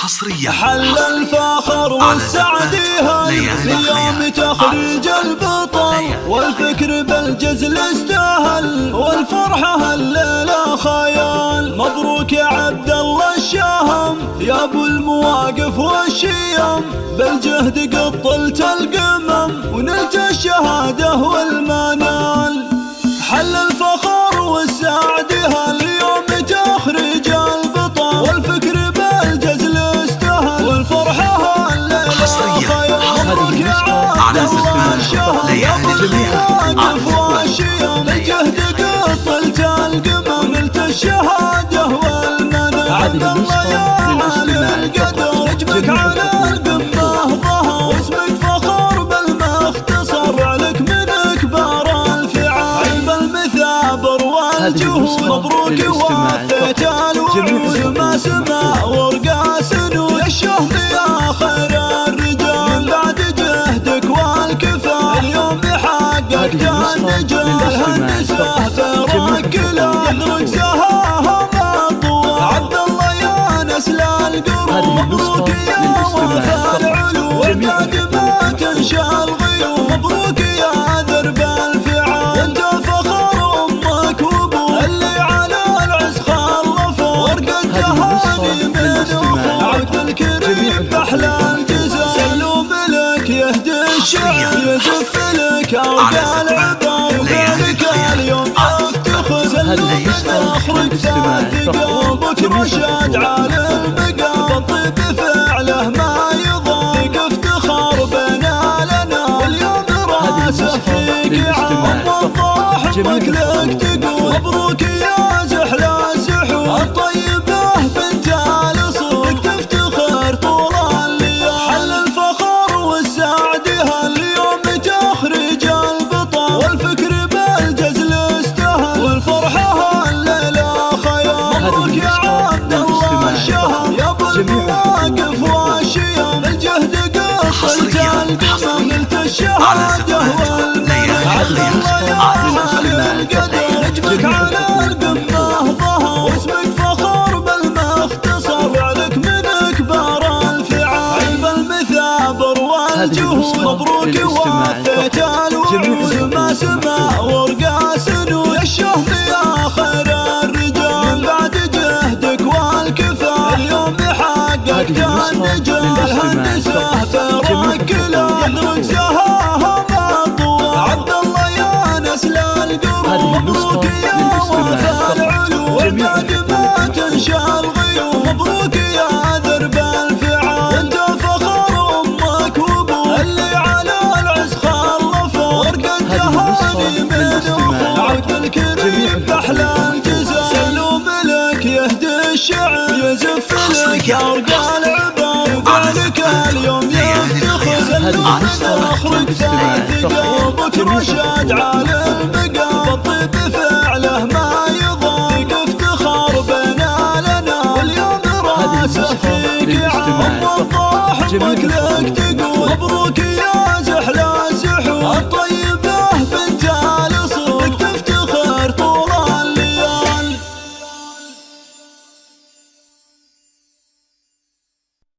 حصريا حل الفخر والسعد يوم تخرج البطل، والفكر بالجزل استاهل، والفرحة الليلة خيال. مبروك يا عبد الله الشهم يا ابو المواقف والشيم، بالجهد قطلت القمم ونلت الشهادة والمنال. حل الفخر والسعد هاليوم تخرج البطل، والفكر بالجزل استاهل، والفرحة الليلة خيال. مبروك يا عبد الله الشهم يا ابو المواقف والشيم، بالجهد قطلت القمم ونلت الشهادة والمنال. عبد الله يا عالي القدر اجمك على القمة ظهر، واسمك فخر بالمختصر عليك من كبار الفعال. عيب المثابر والجهود مبروك وفيت الوعود، ما سما ورقاس يا الشهم يا خير الرجال. بعد جهدك والكفاح اليوم حققت النجاح، هندسه فركله يحرق سهام الطوال. عبد الله يا نسل القروب مبروك يا وفاء العلوم، والبعد ما تنشى الغيوم مبروك يا درب الفعال. انت فخر امك وابوك اللي على العز خلفوا، ورقة تهاني من اخوك عبد الكريم باحلى الجزاء. سلوم لك يهدي الشعر يزف لك اوقال عبر، وذلك اليوم يفتخر. سلوم اخرج ذات قلبك رشاد على المقام، الطيب فعله ما يضام، فيك افتخار بنا لنا، واليوم راسه فيك عام والضاح امك لك تقول. مبروك يا زحلى الزحول الطيبة بنت الاصول، فيك تفتخر طول الليل. حل الفخر والسعد هاليوم تخرج البطل، والفكر بالجزل استاهل، والفرحة الليلة خيال. مبروك يا عبد الله الشهم يا ابو المواقف والشيم، الجهد قطلت القمم نلت الشهادة والمنال. عبد الله يا عالي القدر اجمك على القمة ظهر، واسمك فخر بالمختصر عليك من كبار الفعال. عيب المثابر والجهود مبروك وفيت الوعود، ما سما ورقاس يا الشهم يا خير الرجال. بعد جهدك والكفاح اليوم حققت النجاح، هندسه فركله يحرق سهام الطوال. عبد الله يا نسل القروب مبروك يا وفاء العلوم، والبعد ما تنشى الغيوم مبروك يا درب الفعال. انت فخر امك وابوك اللي على العز خلفوا، ورقة تهاني من اخوك عبد الكريم باحلى الجزاء. سلوم لك يهدي الشعر يزف لك ارقى العبر، وذلك اليوم يفتخر. سلوم اخرج ذات قلبك رشاد على المقام، الطيب فعله ما يضام، فيك افتخار بنا لنا، واليوم راسه فيك عام والضاح امك لك تقول. مبروك